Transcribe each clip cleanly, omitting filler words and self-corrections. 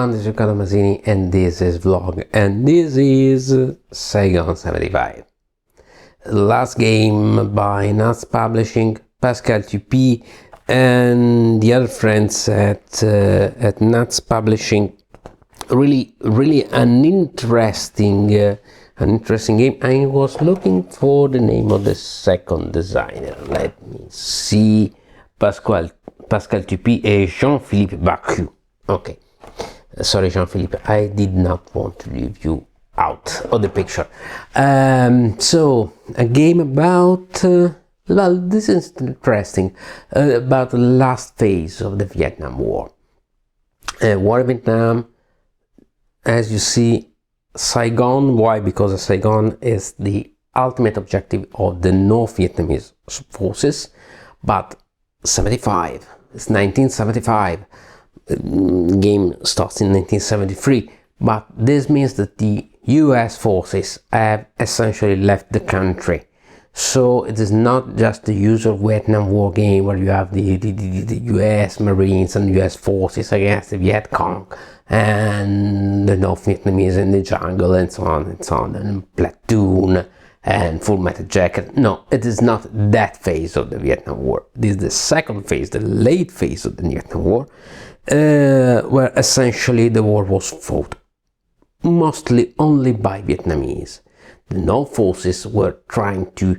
everyone, this is Riccardo Masini and this is Vlog, and this is Saigon 75. Last game by Nuts Publishing, Pascal Tupi and the other friends at Nuts Publishing. Really an interesting game. I was looking for the name of the second designer. Let me see. Pascal Tupi and Jean-Philippe Bacu. Okay, sorry Jean-Philippe, I did not want to leave you out of the picture. So a game about well, this is interesting, about the last phase of the Vietnam War. War in Vietnam, as you see, Saigon. Why? Because Saigon is the ultimate objective of the North Vietnamese forces, but 75, it's 1975. Game starts in 1973, but this means that the US forces have essentially left the country. So it is not just the usual Vietnam War game where you have the US Marines and US forces against the Viet Cong and the North Vietnamese in the jungle and so on, and platoon and Full Metal Jacket. No, it is not that phase of the Vietnam War. This is the second phase, the late phase of the Vietnam War, where essentially the war was fought mostly only by Vietnamese. The North forces were trying to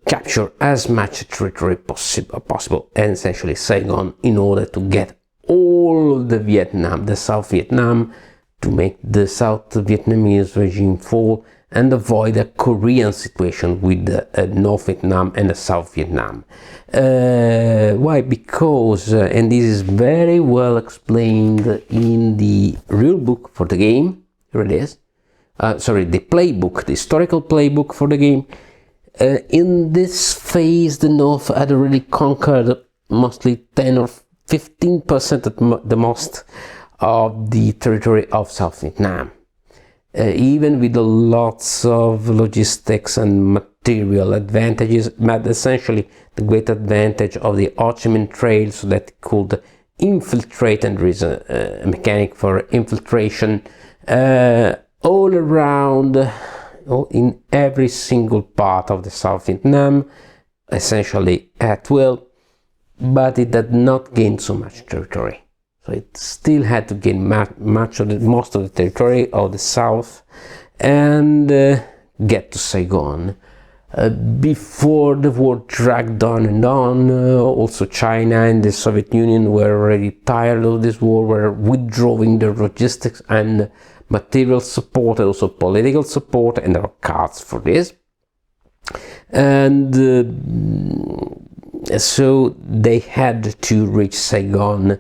capture as much territory possible, and essentially Saigon, in order to get all the Vietnam, the South Vietnam, to make the South Vietnamese regime fall and avoid a Korean situation with the North Vietnam and the South Vietnam. Why? Because, and this is very well explained in the real book for the game, here it is, sorry, the playbook, the historical playbook for the game. In this phase, the North had already conquered mostly 10 or 15% at the most of the territory of South Vietnam. Even with lots of logistics and material advantages, but essentially the great advantage of the Ho Chi Minh Trail, so that it could infiltrate, and there is a mechanic for infiltration all around, in every single part of the South Vietnam, essentially at will, but it did not gain so much territory. So it still had to gain most of the territory of the South and get to Saigon before the war dragged on and on. Also China and the Soviet Union were already tired of this war, were withdrawing their logistics and material support, and also political support, and there are cards for this. And so they had to reach Saigon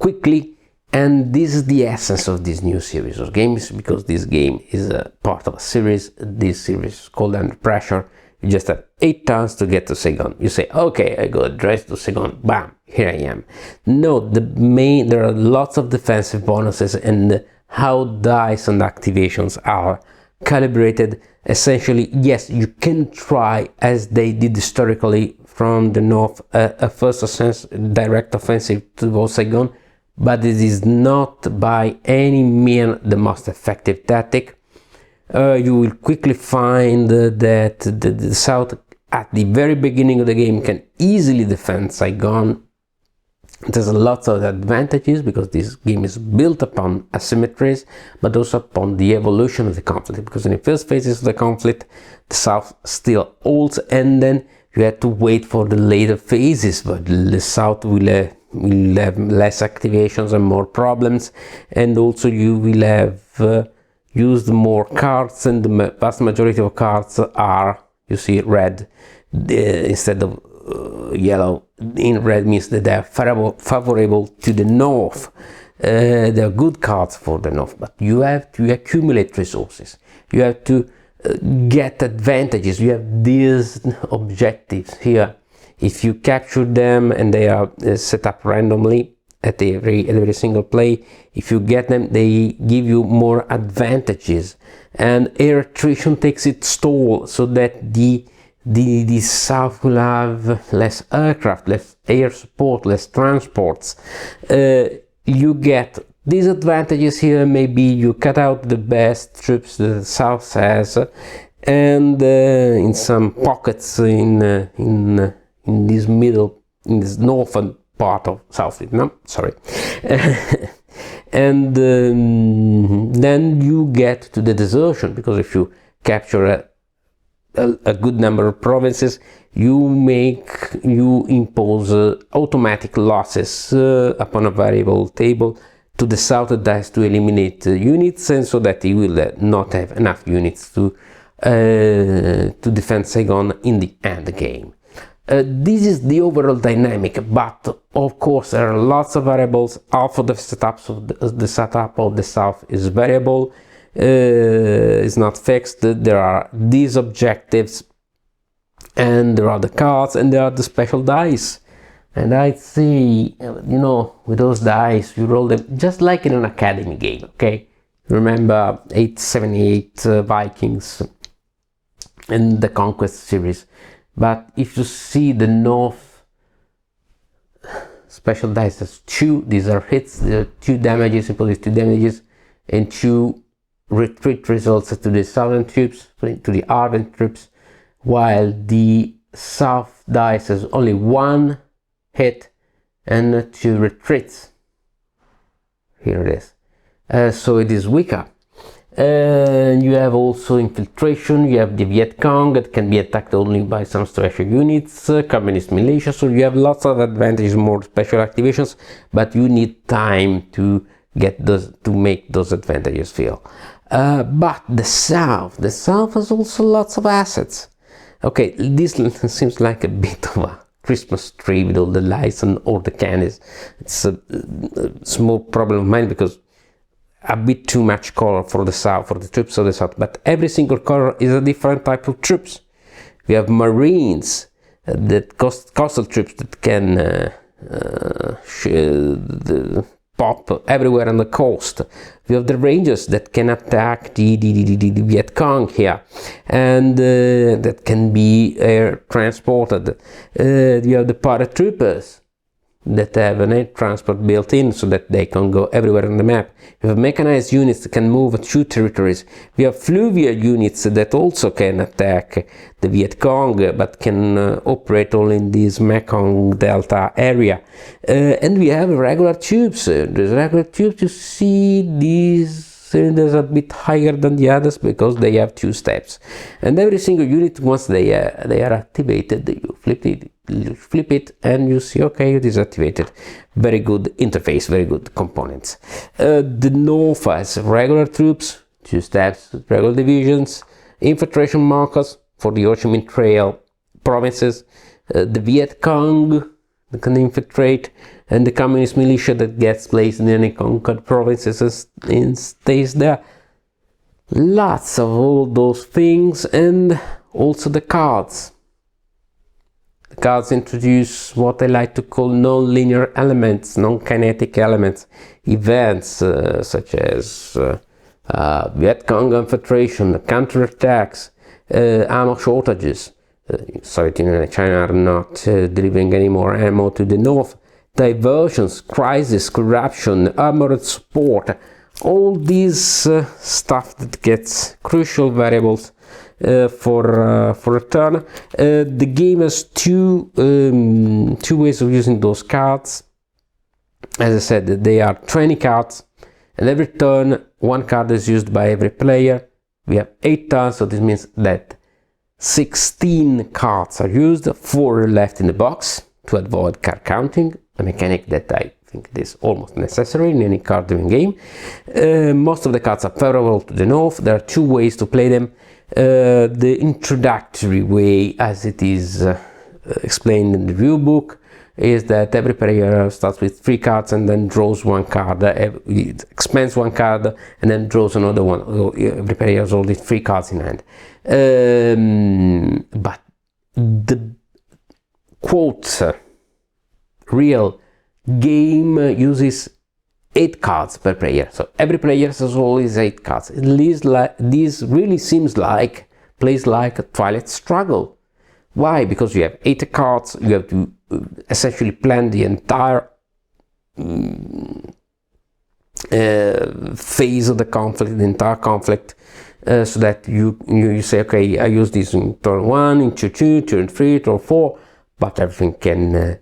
quickly, and this is the essence of this new series of games, because this game is a part of a series. This series is called Under Pressure. You just have 8 turns to get to Saigon. You say, okay, I go address to Saigon, bam, here I am. No, there are lots of defensive bonuses, and how dice and activations are calibrated. Essentially, yes, you can try, as they did historically from the North, a first direct offensive towards Saigon, but it is not by any means the most effective tactic. You will quickly find that the South, at the very beginning of the game, can easily defend Saigon. There's lots of advantages, because this game is built upon asymmetries, but also upon the evolution of the conflict, because in the first phases of the conflict, the South still holds, and then you have to wait for the later phases, but the South will have less activations and more problems, and also you will have used more cards, and the vast majority of cards are, you see, red instead of yellow. In red means that they are favorable to the North. They are good cards for the North, but you have to accumulate resources. You have to get advantages. You have these objectives here. If you capture them, and they are set up randomly at every single play, if you get them, they give you more advantages, and air attrition takes its toll, so that the South will have less aircraft, less air support, less transports. You get Disadvantages here maybe you cut out the best troops the South has, and in some pockets in this northern part of South Vietnam, sorry. And then you get to the desertion, because if you capture a good number of provinces, you impose automatic losses upon a variable table to the South dice to eliminate units, and so that he will not have enough units to defend Saigon in the end game. This is the overall dynamic, but of course there are lots of variables. Half of the setup of the South is variable, is not fixed. There are these objectives, and there are the cards, and there are the special dice. And I'd say, you know, with those dice, you roll them just like in an academy game, okay? Remember 878 Vikings and the Conquest series. But if you see the North special dice as 2, these are hits, there are 2 damages, impose 2 damages, and 2 retreat results to the Southern troops, to the Arvin troops, while the South dice has only 1 hit and 2 retreats. Here it is. So it is weaker. You have also infiltration, you have the Viet Cong that can be attacked only by some special units, communist militia, so you have lots of advantages, more special activations, but you need time to get those, to make those advantages feel. But the South has also lots of assets. Okay, this seems like a bit of a Christmas tree with all the lights and all the candies. It's a small problem of mine, because a bit too much color for the South, for the troops of the South, but every single color is a different type of troops. We have Marines, that coastal troops that can pop everywhere on the coast. We have the Rangers that can attack the Viet Cong here, and that can be air transported. You have the paratroopers that have an air transport built in, so that they can go everywhere on the map. We have mechanized units that can move through territories. We have fluvial units that also can attack the Viet Cong, but can operate all in this Mekong Delta area. And we have regular tubes. There's regular tubes. You see these cylinders are a bit higher than the others because they have 2 steps. And every single unit, once they are activated, you flip it and you see, okay, it is activated. Very good interface, very good components. The North has regular troops, 2 steps, regular divisions, infiltration markers for the Ho Chi Minh Trail provinces, the Viet Cong that can infiltrate, and the communist militia that gets placed in any conquered provinces and stays there. Lots of all those things, and also the cards. The cards introduce what I like to call non-linear elements, non-kinetic elements, events such as Viet Cong infiltration, counterattacks, ammo shortages. Soviet Union and China are not delivering any more ammo to the North. Diversions, crisis, corruption, armored support, all these stuff that gets crucial variables for a turn. The game has two ways of using those cards. As I said, they are 20 cards, and every turn 1 card is used by every player. We have 8 turns, so this means that 16 cards are used, 4 are left in the box to avoid card counting, a mechanic that I think is almost necessary in any card-driven game. Most of the cards are favorable to the North. There are 2 ways to play them. The introductory way, as it is explained in the rule book, is that every player starts with 3 cards and then draws 1 card. It expends 1 card and then draws another one. Every player has only 3 cards in hand. But the quote real game uses 8 cards per player. So every player has always 8 cards. At least this really seems like plays like a Twilight Struggle. Why? Because you have 8 cards, you have to essentially plan the entire phase of the conflict, the entire conflict, so that you say, okay, I use this in turn 1, in turn 2, turn 3, turn 4, but everything can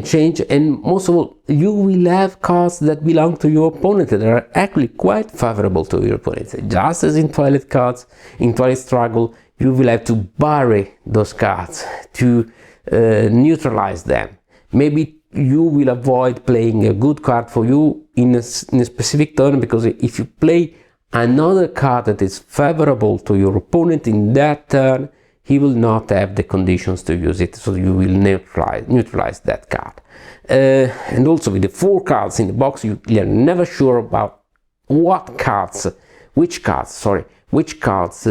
change. And most of all, you will have cards that belong to your opponent that are actually quite favorable to your opponent. Just as in Twilight cards, in Twilight Struggle, you will have to bury those cards to neutralize them. Maybe you will avoid playing a good card for you in a specific turn, because if you play another card that is favorable to your opponent in that turn, he will not have the conditions to use it, so you will neutralize that card. And also with the 4 cards in the box, you are never sure about which cards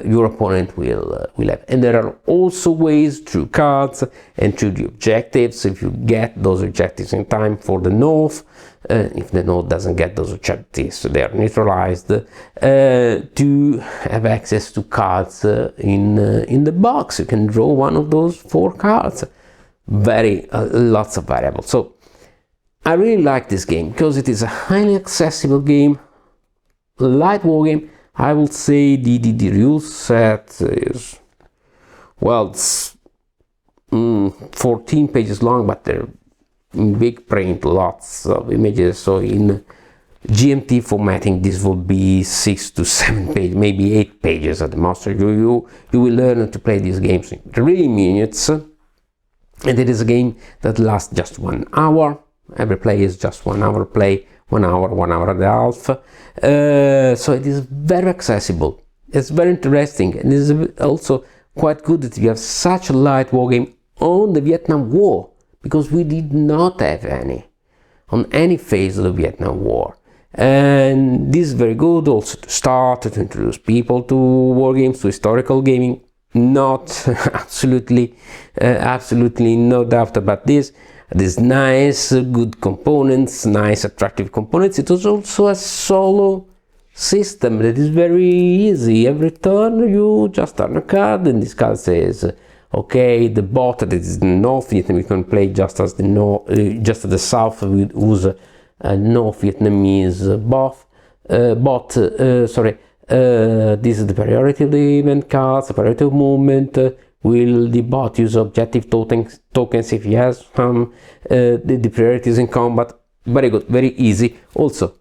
your opponent will have. And there are also ways through cards and through the objectives, if you get those objectives in time for the North, if the North doesn't get those objectives, they are neutralized, to have access to cards in the box. You can draw one of those 4 cards. Lots of variables. So I really like this game because it is a highly accessible game, light war game. I will say the rule set is, well, it's 14 pages long, but they're in big print, lots of images. So in GMT formatting, this will be 6 to 7 pages, maybe 8 pages at the most. You will learn to play these games in 3 minutes, and it is a game that lasts just 1 hour. Every play is just 1 hour play, 1 hour and a half. So it is very accessible. It's very interesting, and it is also quite good that you have such a light war game on the Vietnam War, because we did not have any on any phase of the Vietnam War. And this is very good also to start, to introduce people to war games, to historical gaming. Not absolutely no doubt about this. There's nice, good components, nice, attractive components. It is also a solo system that is very easy. Every turn you just turn a card, and this card says, okay, the bot that is in North Vietnam, you can play just as the South, who's a North Vietnamese bot. This is the priority of the event cards, the priority of movement. Will the bot use objective tokens if he has some? The priorities in combat. Very good, very easy. Also,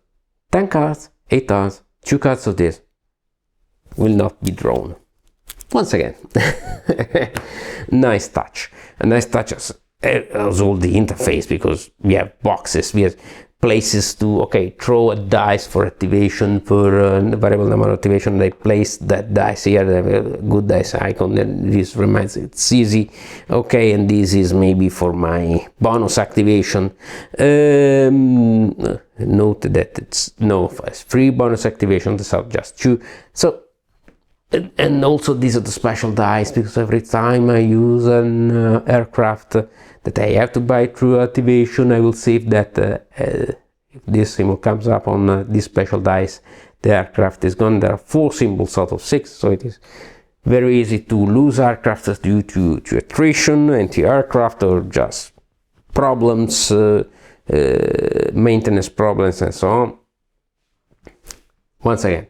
10 cards, 8 cards, 2 cards of this will not be drawn. Once again, nice touch. A nice touch as all the interface, because we have boxes, we have places to throw a dice for activation, for a variable number of activation. They place that dice here, they have a good dice icon, and this reminds it's easy. Okay, and this is maybe for my bonus activation. Note that it's free bonus activation, these are just 2. So, and also these are the special dice, because every time I use an aircraft that I have to buy through activation, I will save that if this symbol comes up on this special dice, the aircraft is gone. There are 4 symbols out of 6, so it is very easy to lose aircraft due to attrition, anti-aircraft, or just problems, maintenance problems, and so on. Once again,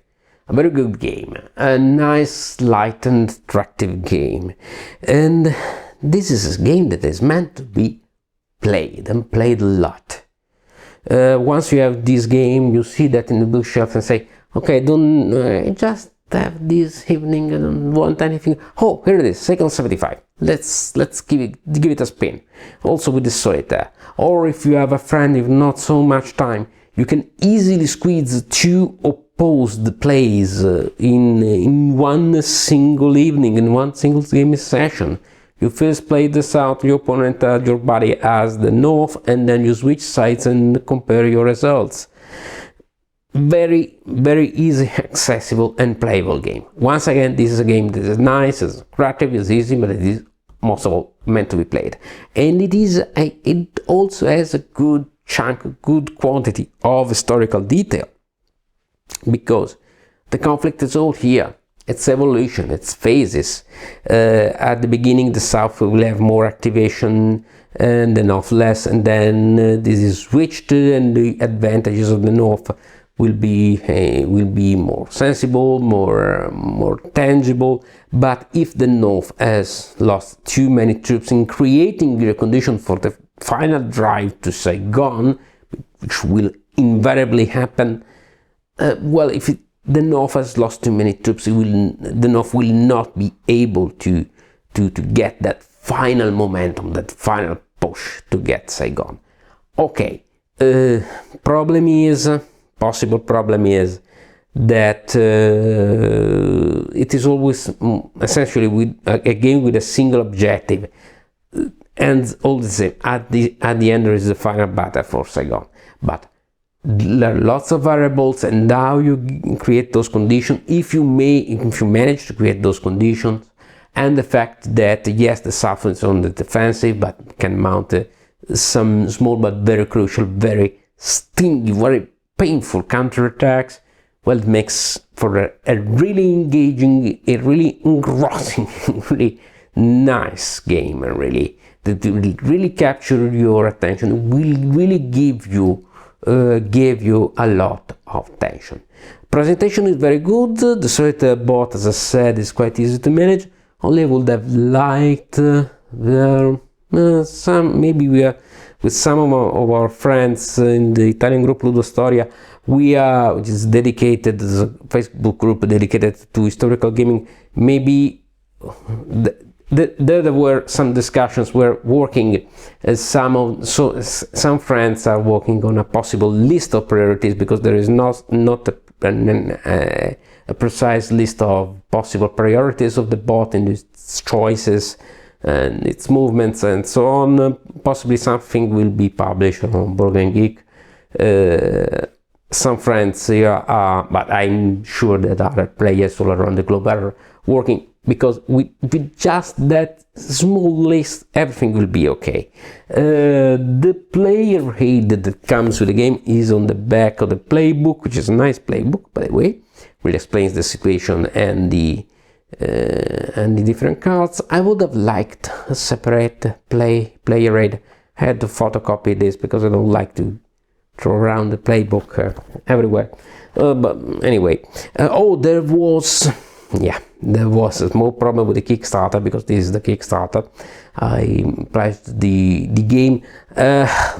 a very good game, a nice, light and attractive game. And this is a game that is meant to be played, and played a lot. Once you have this game, you see that in the bookshelf and say, okay, don't just have this evening, I don't want anything. Oh, here it is, Saigon 75. Let's give it a spin. Also with the solitaire. Or if you have a friend with not so much time, you can easily squeeze 2 opposed plays in one single evening, in one single game session. You first play the South, your opponent, your buddy as the North, and then you switch sides and compare your results. Very, very easy, accessible and playable game. Once again, this is a game that is nice, it's creative, it's easy, but it is most of all meant to be played. And it also has a good chunk, a good quantity of historical detail, because the conflict is all here. It's evolution, it's phases. At the beginning, the South will have more activation, and the north less, and then this is switched, and the advantages of the north will be more sensible, more tangible. But if the north has lost too many troops in creating the condition for the final drive to Saigon, which will invariably happen, well, if the north has lost too many troops, the north will not be able to get that final momentum, that final push to get Saigon. Okay, possible problem is that it is always essentially with a game with a single objective, and all the same, at the end there is the final battle for Saigon. But there are lots of variables, and how you create those conditions, if you manage to create those conditions, and the fact that yes, the South is on the defensive but can mount some small but very crucial, very stingy, very painful counterattacks, well, it makes for a really engaging, a really engrossing, really nice game, and that will really capture your attention, will really give you a lot of tension. Presentation is very good. The solitaire bot, as I said, is quite easy to manage. Only I would have liked some, maybe we are with some of our friends in the Italian group Ludo Storia, which is dedicated, as a Facebook group dedicated to historical gaming. Maybe there were some discussions. We're working, some friends are working on a possible list of priorities, because there is not a precise list of possible priorities of the bot and its choices and its movements and so on. Possibly something will be published on Board Game Geek. Some friends here are, but I'm sure that other players all around the globe are working, because with just that small list, everything will be okay. The player aid that comes with the game is on the back of the playbook, which is a nice playbook, by the way. It explains the situation and the different cards. I would have liked a separate player aid. I had to photocopy this because I don't like to throw around the playbook everywhere. But anyway, there was a small problem with the Kickstarter, because this is the Kickstarter. I priced the game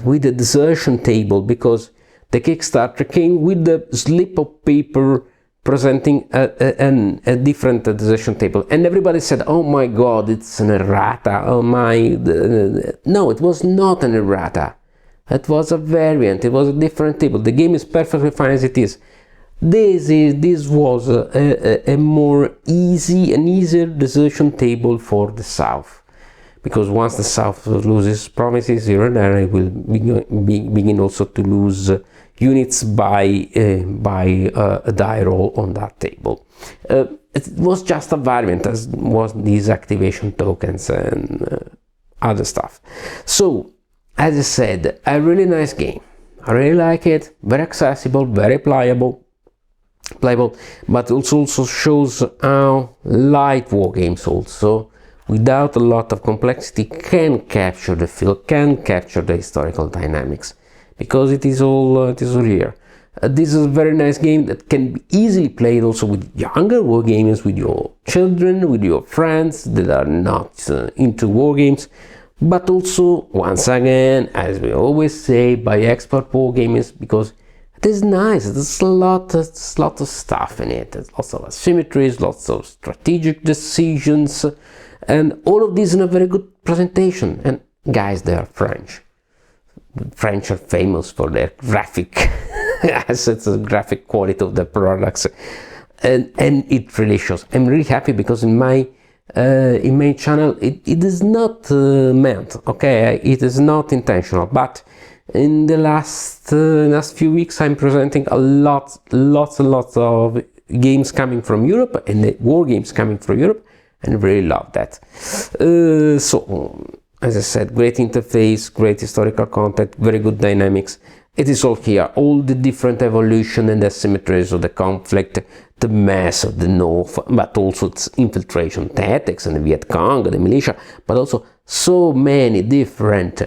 with a desertion table, because the Kickstarter came with the slip of paper presenting a different desertion table, and everybody said, "Oh my God, it's an errata." Oh my! No, it was not an errata. It was a variant. It was a different table. The game is perfectly fine as it is. This was an easier desertion table for the South, because once the South loses provinces here and there, it will begin also to lose units by a die roll on that table. It was just a variant, as was these activation tokens and other stuff. So, as I said, a really nice game. I really like it. Very accessible, very playable, but also shows how light war games, also without a lot of complexity, can capture the feel, can capture the historical dynamics, because it is all here. This is a very nice game that can be easily played also with younger war gamers, with your children, with your friends that are not into war games, but also, once again, as we always say, by expert war gamers, because it is nice. There's a lot of stuff in it. There's lots of asymmetries, lots of strategic decisions, and all of this in a very good presentation. And guys, they are French. The French are famous for their graphic assets, the graphic quality of their products, and it really shows. I'm really happy, because in my channel it is not meant, okay, it is not intentional, but in the last few weeks I'm presenting lots of games coming from Europe, and war games coming from Europe, and I really love that. So, as I said, great interface, great historical content, very good dynamics. It is all here, all the different evolution and asymmetries of the conflict, the mess of the North, but also its infiltration tactics and the Viet Cong, the militia, but also so many different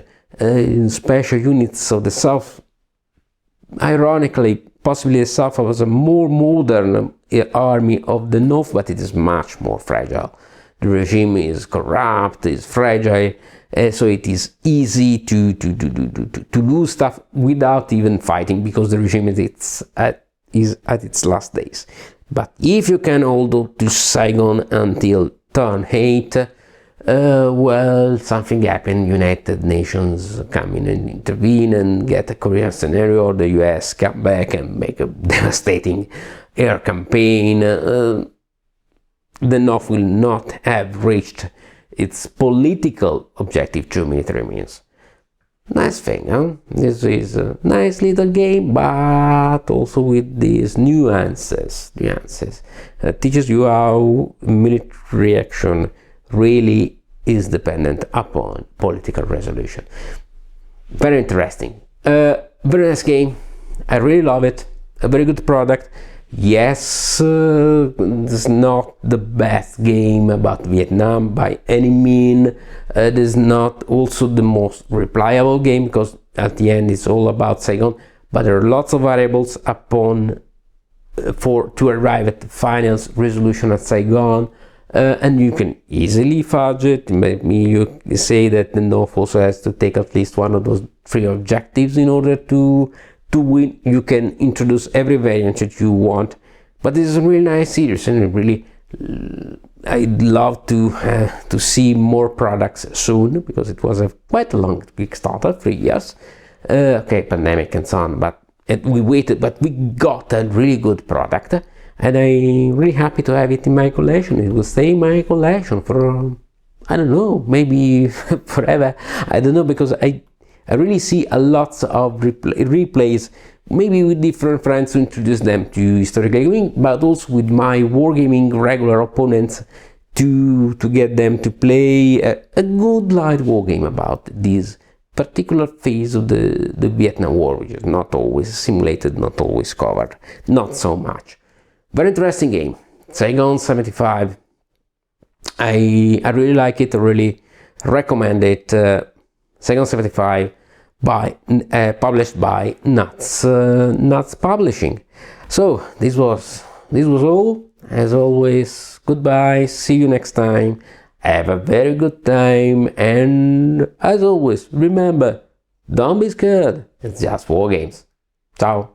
special units of the South. Ironically, possibly the South was a more modern army of the North, but it is much more fragile. The regime is corrupt, is fragile, so it is easy to lose stuff without even fighting, because the regime is at its last days. But if you can hold on to Saigon until turn 8, well, something happened. United Nations come in and intervene and get a Korean scenario, or the US come back and make a devastating air campaign. The North will not have reached its political objective through military means. Nice thing, huh? This is a nice little game, but also with these nuances. Teaches you how military action really is dependent upon political resolution. Very interesting. Very nice game. I really love it. A very good product. Yes, it's not the best game about Vietnam by any mean. It is not also the most reliable game, because at the end it's all about Saigon. But there are lots of variables to arrive at the final resolution at Saigon, and you can easily fudge it. Maybe you say that the North also has to take at least one of those 3 objectives in order to win. You can introduce every variant that you want, but this is a really nice series, and really I'd love to see more products soon, because it was quite a long Kickstarter, 3 years. Okay, pandemic and so on, but we waited, but we got a really good product, and I'm really happy to have it in my collection. It will stay in my collection for, I don't know, maybe forever. I don't know, because I really see a lot of replays, maybe with different friends, to introduce them to historical gaming, but also with my wargaming regular opponents to get them to play a good light wargame about this particular phase of the Vietnam War, which is not always simulated, not always covered, not so much. Very interesting game. Saigon 75. I really like it, I really recommend it. Saigon 75. Published by Nuts Publishing. So this was all. As always, goodbye, see you next time, have a very good time, and as always, remember, don't be scared, it's just war games. Ciao.